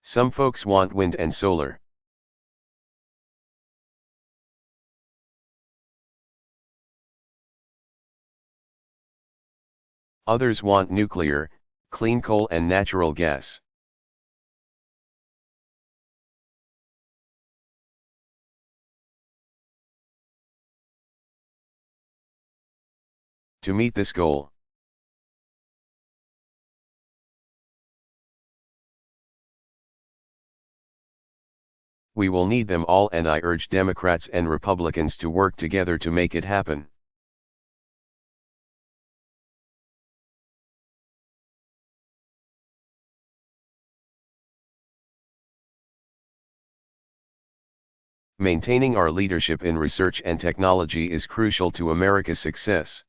Some folks want wind and solar. Others want nuclear, clean coal and natural gas. To meet this goal, we will need them all, and I urge Democrats and Republicans to work together to make it happen. Maintaining our leadership in research and technology is crucial to America's success.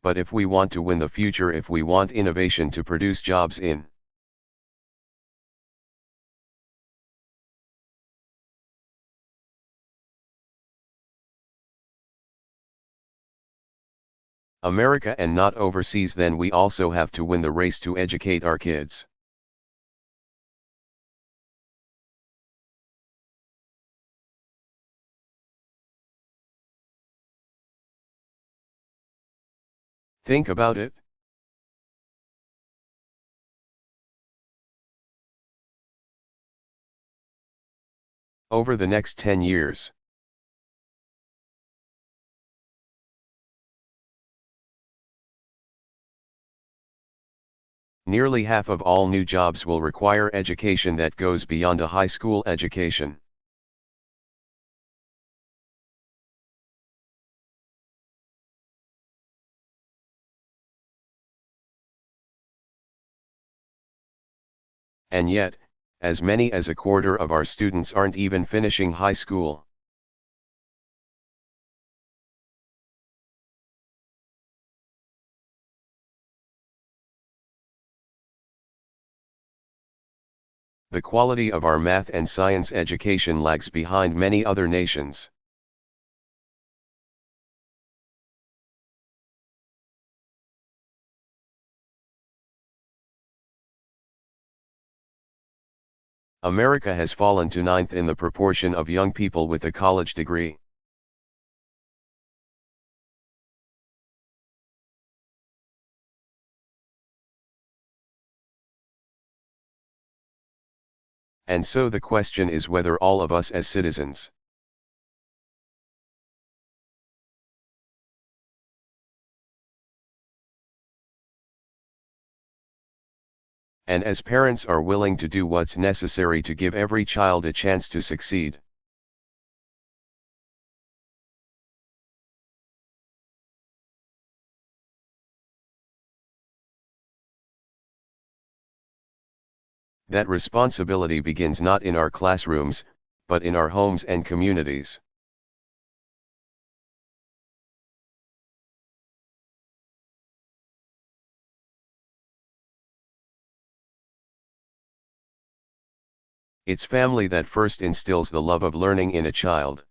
But if we want to win the future, if we want innovation to produce jobs in America and not overseas, then we also have to win the race to educate our kids. Think about it. Over the next 10 years, nearly half of all new jobs will require education that goes beyond a high school education. And yet, as many as a quarter of our students aren't even finishing high school. The quality of our math and science education lags behind many other nations. America has fallen to 9th in the proportion of young people with a college degree. And so the question is whether all of us as citizens and as parents are willing to do what's necessary to give every child a chance to succeed. That responsibility begins not in our classrooms, but in our homes and communities. It's family that first instills the love of learning in a child.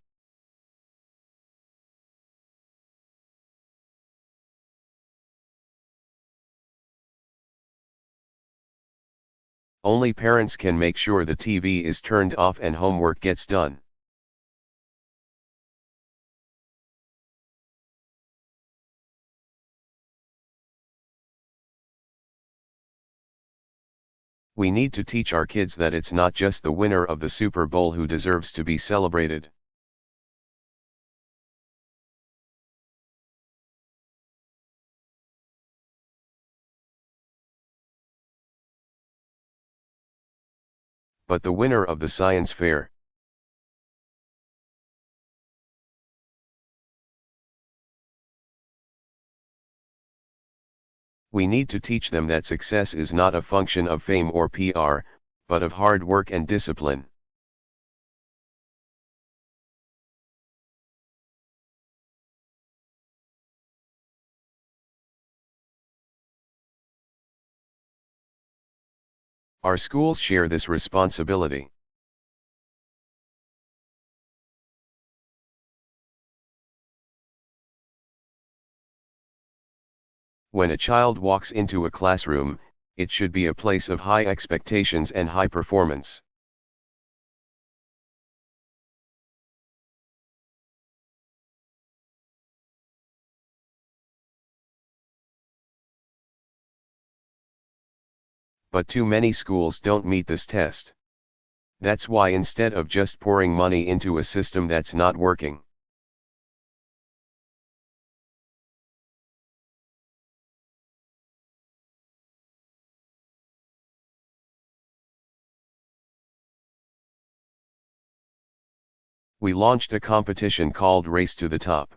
Only parents can make sure the TV is turned off and homework gets done. We need to teach our kids that it's not just the winner of the Super Bowl who deserves to be celebrated. But the winner of the science fair. We need to teach them that success is not a function of fame or PR, but of hard work and discipline. Our schools share this responsibility. When a child walks into a classroom, it should be a place of high expectations and high performance. But too many schools don't meet this test. That's why instead of just pouring money into a system that's not working, we launched a competition called Race to the Top.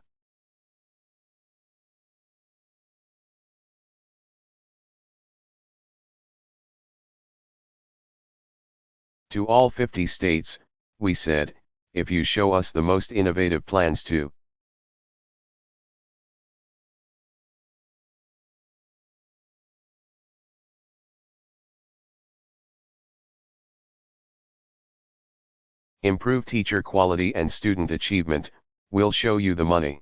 To all 50 states, we said, if you show us the most innovative plans to improve teacher quality and student achievement, we'll show you the money.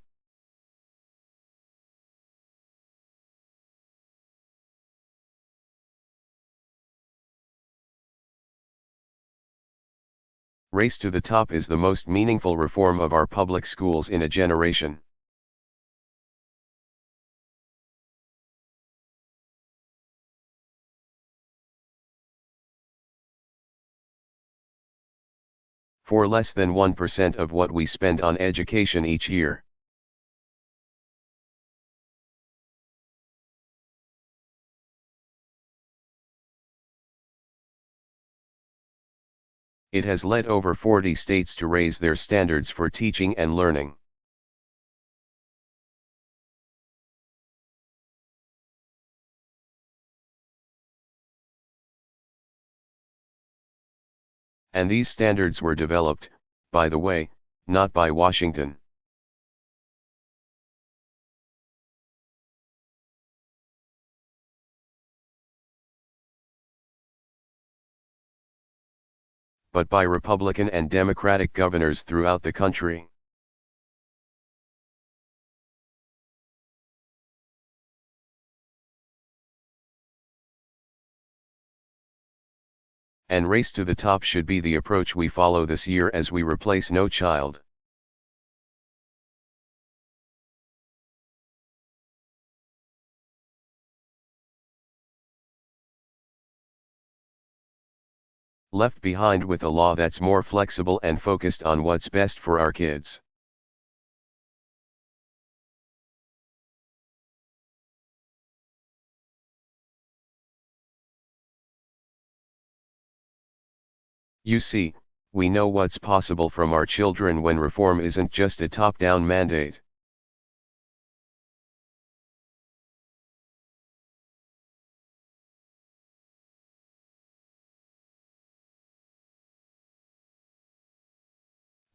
Race to the Top is the most meaningful reform of our public schools in a generation. For less than 1% of what we spend on education each year. It has led over 40 states to raise their standards for teaching and learning. And these standards were developed, by the way, not by Washington. But by Republican and Democratic governors throughout the country. And Race to the Top should be the approach we follow this year as we replace No Child. Left behind with a law that's more flexible and focused on what's best for our kids. You see, we know what's possible from our children when reform isn't just a top-down mandate.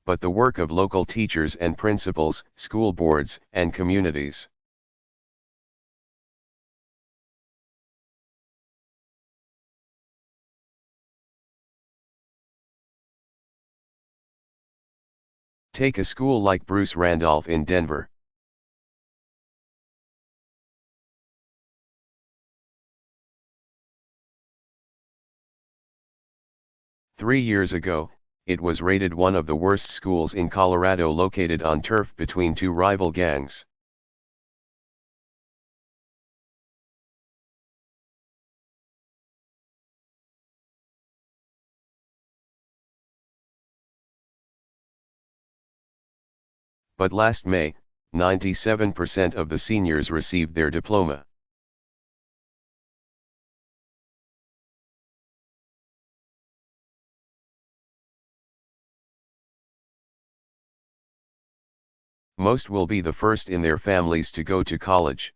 But the work of local teachers and principals, school boards, and communities. Take a school like Bruce Randolph in Denver. Three years ago, it was rated one of the worst schools in Colorado, located on turf between two rival gangs. But last May, 97% of the seniors received their diploma. Most will be the first in their families to go to college.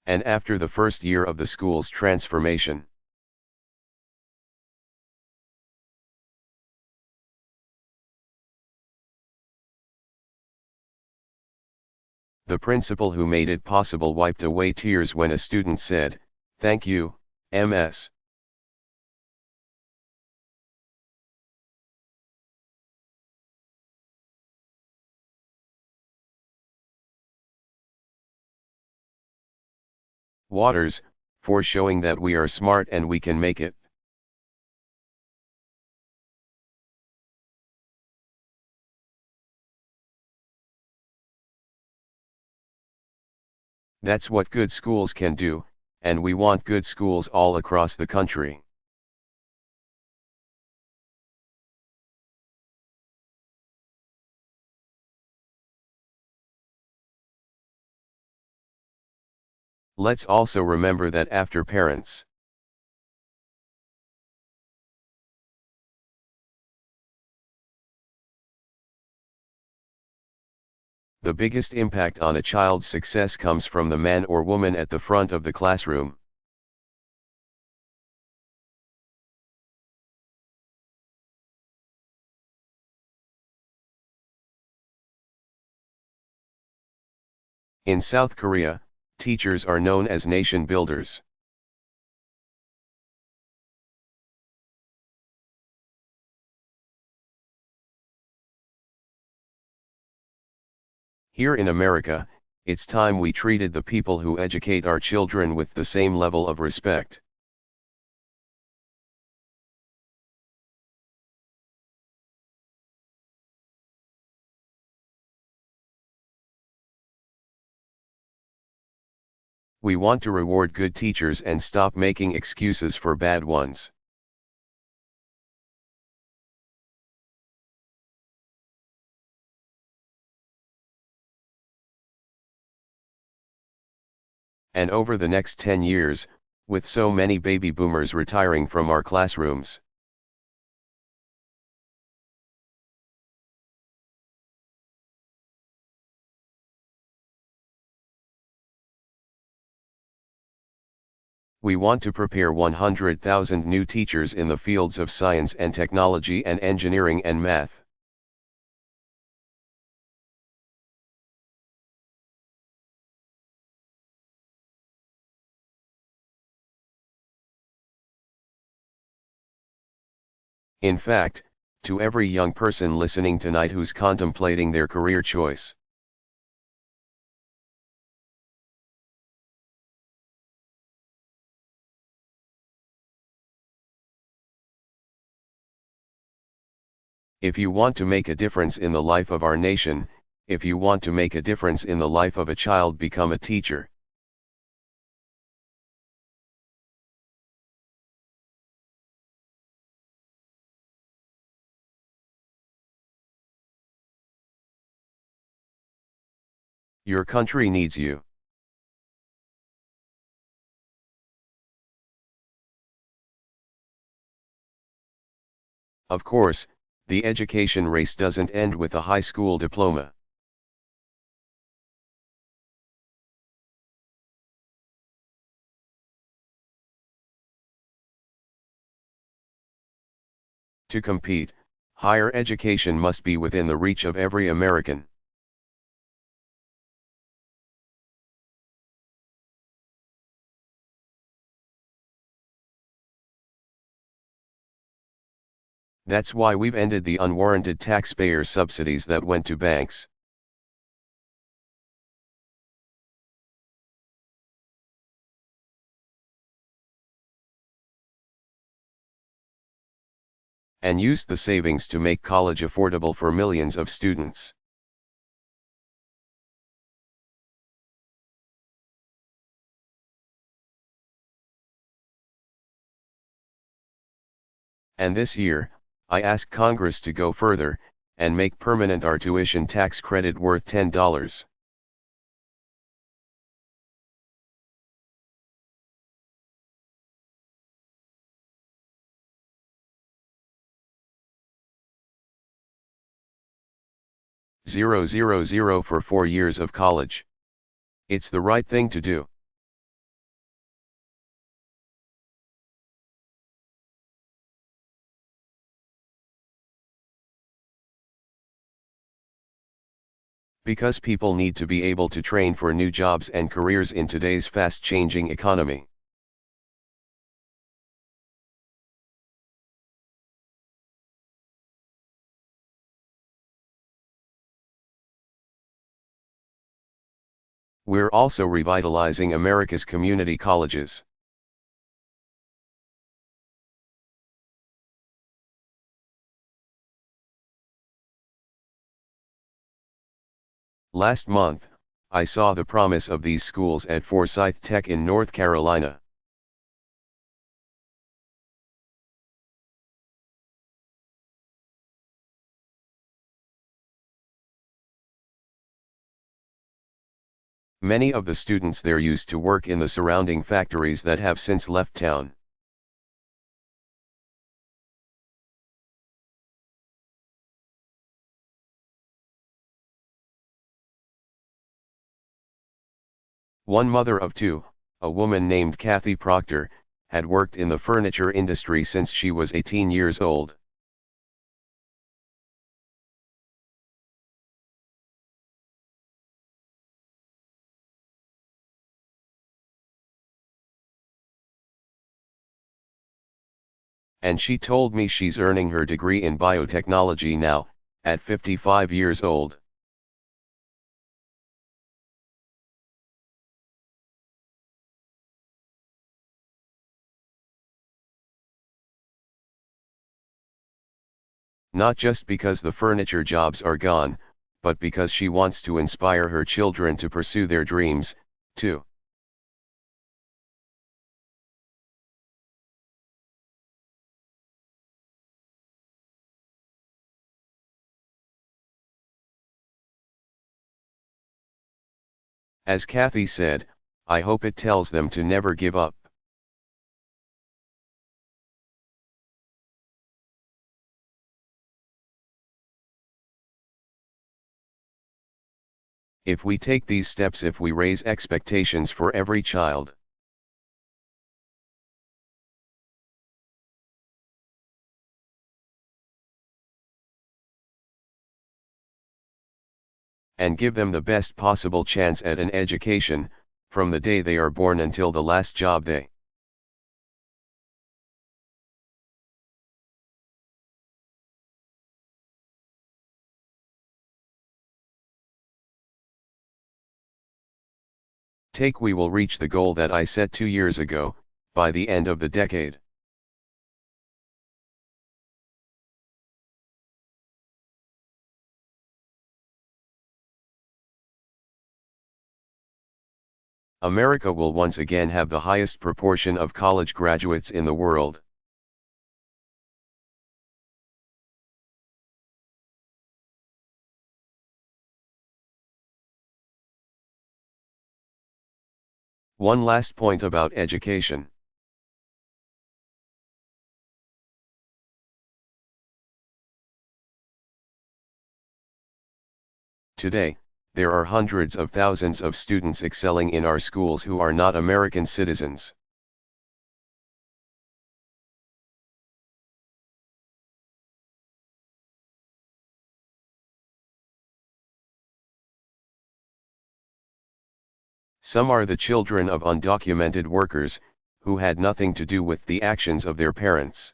And after the first year of the school's transformation, the principal who made it possible wiped away tears when a student said, "Thank you, MS." Waters, for showing that we are smart and we can make it. That's what good schools can do, and we want good schools all across the country. Let's also remember that after parents, the biggest impact on a child's success comes from the man or woman at the front of the classroom. In South Korea, teachers are known as nation builders. Here in America, it's time we treated the people who educate our children with the same level of respect. We want to reward good teachers and stop making excuses for bad ones. And over the next 10 years, with so many baby boomers retiring from our classrooms, we want to prepare 100,000 new teachers in the fields of science and technology and engineering and math. In fact, to every young person listening tonight who's contemplating their career choice, if you want to make a difference in the life of our nation, if you want to make a difference in the life of a child, become a teacher. Your country needs you. Of course, the education race doesn't end with a high school diploma. To compete, higher education must be within the reach of every American. That's why we've ended the unwarranted taxpayer subsidies that went to banks. And used the savings to make college affordable for millions of students. And this year, I ask Congress to go further, and make permanent our tuition tax credit worth $10. $000 for 4 years of college. It's the right thing to do. Because people need to be able to train for new jobs and careers in today's fast-changing economy. We're also revitalizing America's community colleges. Last month, I saw the promise of these schools at Forsyth Tech in North Carolina. Many of the students there used to work in the surrounding factories that have since left town. One mother of two, a woman named Kathy Proctor, had worked in the furniture industry since she was 18 years old. And she told me she's earning her degree in biotechnology now, at 55 years old. Not just because the furniture jobs are gone, but because she wants to inspire her children to pursue their dreams, too. As Kathy said, I hope it tells them to never give up. If we take these steps, if we raise expectations for every child, and give them the best possible chance at an education, from the day they are born until the last job they take, we will reach the goal that I set 2 years ago, by the end of the decade. America will once again have the highest proportion of college graduates in the world. One last point about education. Today, there are hundreds of thousands of students excelling in our schools who are not American citizens. Some are the children of undocumented workers, who had nothing to do with the actions of their parents.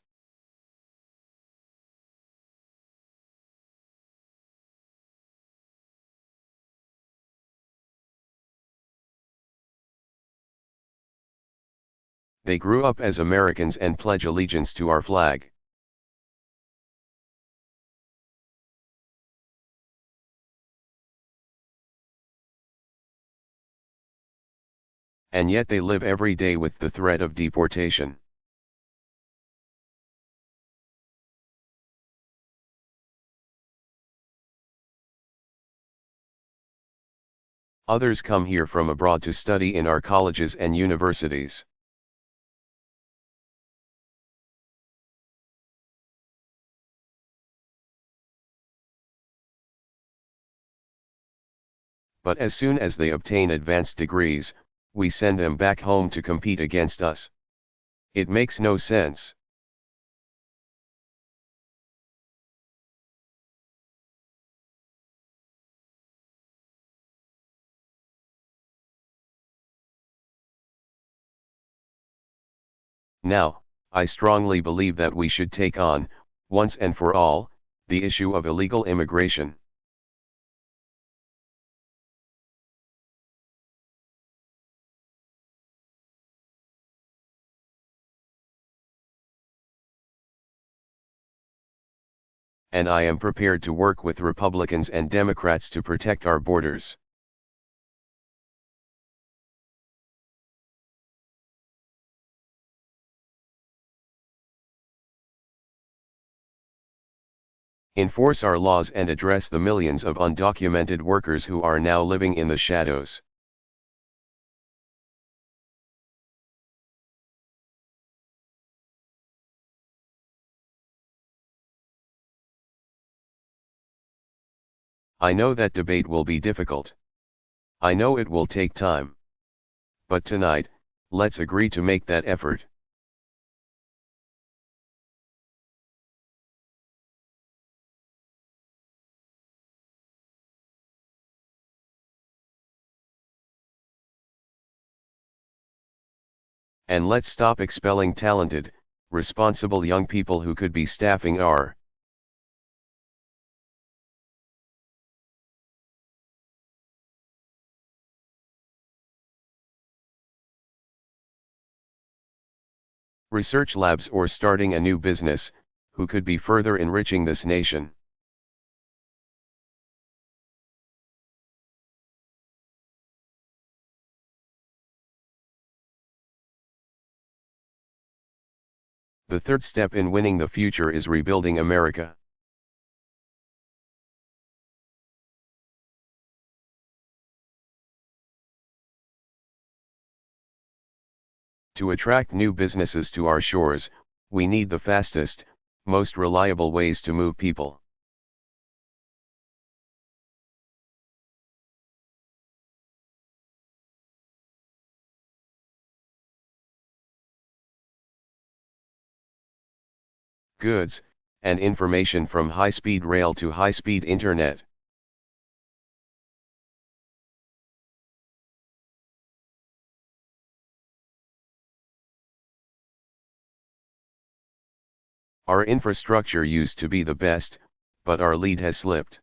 They grew up as Americans and pledge allegiance to our flag. And yet they live every day with the threat of deportation. Others come here from abroad to study in our colleges and universities. But as soon as they obtain advanced degrees, we send them back home to compete against us. It makes no sense. Now, I strongly believe that we should take on, once and for all, the issue of illegal immigration. and I am prepared to work with Republicans and Democrats to protect our borders. Enforce our laws and address the millions of undocumented workers who are now living in the shadows. I know that debate will be difficult. I know it will take time. But tonight, let's agree to make that effort. And let's stop expelling talented, responsible young people who could be staffing our research labs or starting a new business, who could be further enriching this nation. The third step in winning the future is rebuilding America. To attract new businesses to our shores, we need the fastest, most reliable ways to move people. Goods, and information from high-speed rail to high-speed internet. Our infrastructure used to be the best, but our lead has slipped.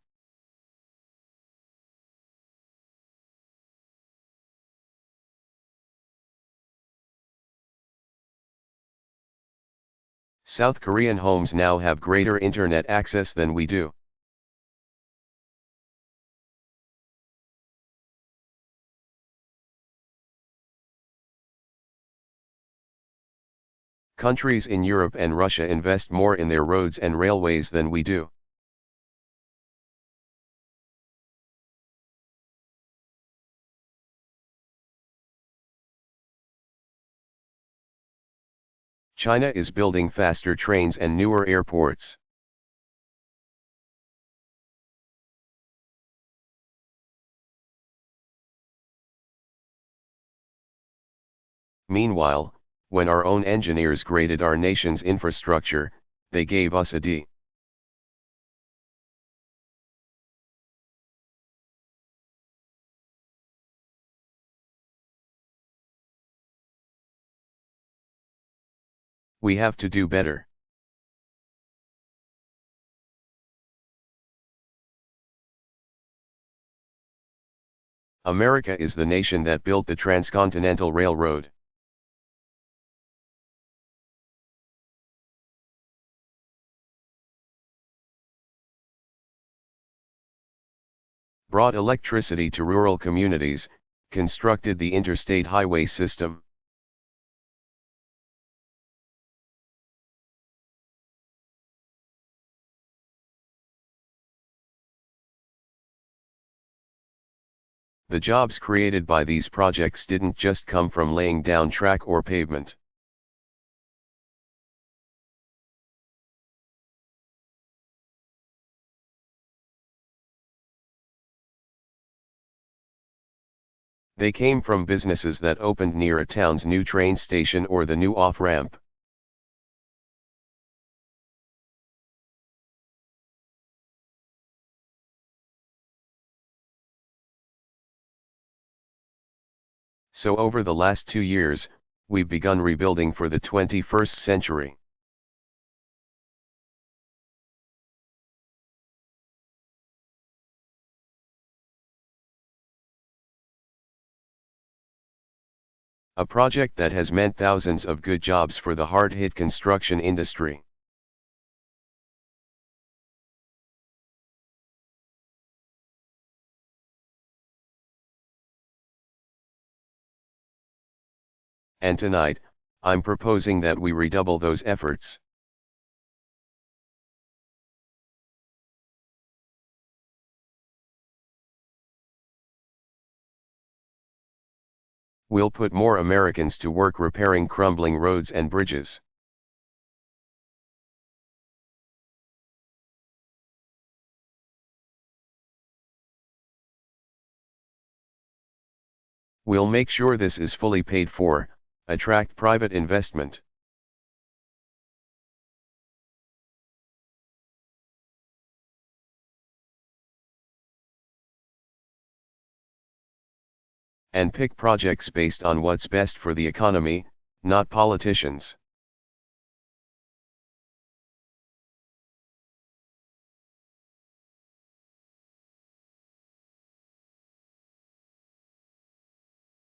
South Korean homes now have greater internet access than we do. Countries in Europe and Russia invest more in their roads and railways than we do. China is building faster trains and newer airports. Meanwhile, when our own engineers graded our nation's infrastructure, they gave us a D. We have to do better. America is the nation that built the Transcontinental Railroad. Brought electricity to rural communities, constructed the interstate highway system. The jobs created by these projects didn't just come from laying down track or pavement. They came from businesses that opened near a town's new train station or the new off-ramp. So over the last 2 years, we've begun rebuilding for the 21st century. A project that has meant thousands of good jobs for the hard-hit construction industry. And tonight, I'm proposing that we redouble those efforts. We'll put more Americans to work repairing crumbling roads and bridges. We'll make sure this is fully paid for, attract private investment. And pick projects based on what's best for the economy, not politicians.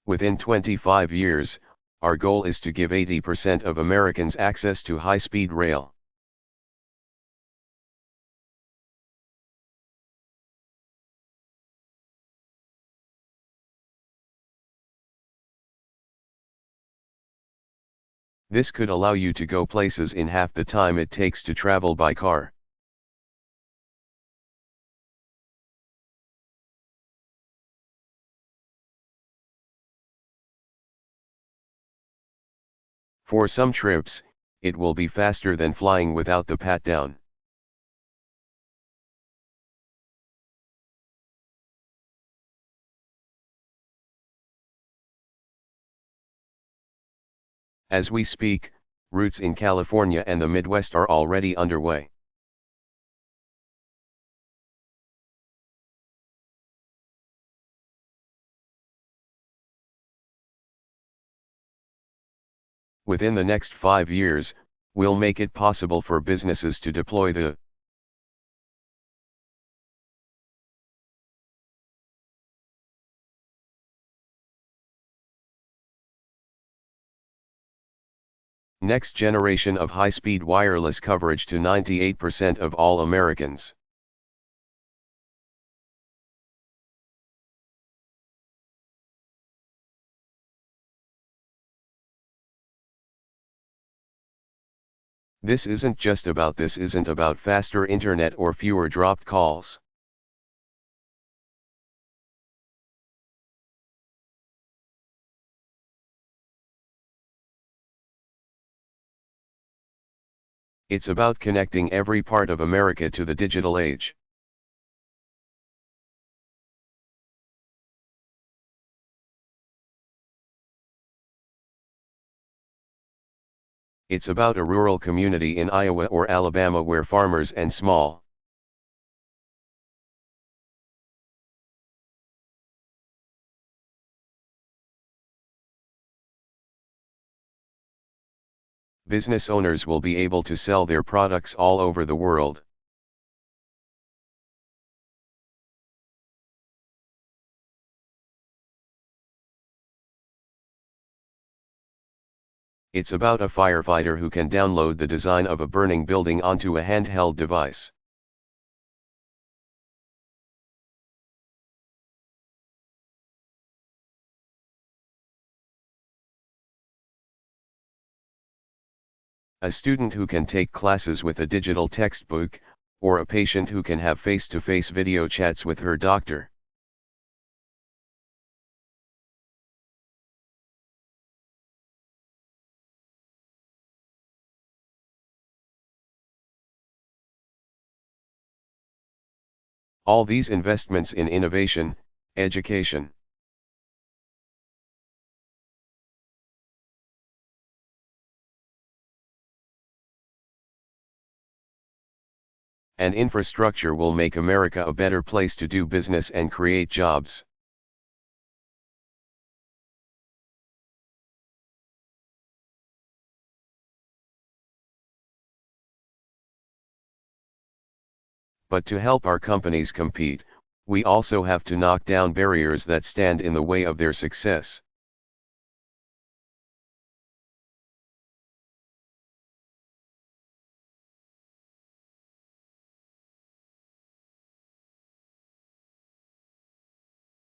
Within 25 years, our goal is to give 80% of Americans access to high-speed rail. This could allow you to go places in half the time it takes to travel by car. For some trips, it will be faster than flying without the pat-down. As we speak, routes in California and the Midwest are already underway. Within the next 5 years, we'll make it possible for businesses to deploy the next generation of high-speed wireless coverage to 98% of all Americans. This isn't about faster internet or fewer dropped calls. It's about connecting every part of America to the digital age. It's about a rural community in Iowa or Alabama where farmers and small business owners will be able to sell their products all over the world. It's about a firefighter who can download the design of a burning building onto a handheld device. A student who can take classes with a digital textbook, or a patient who can have face-to-face video chats with her doctor. All these investments in innovation, education, and infrastructure will make America a better place to do business and create jobs. But to help our companies compete, we also have to knock down barriers that stand in the way of their success.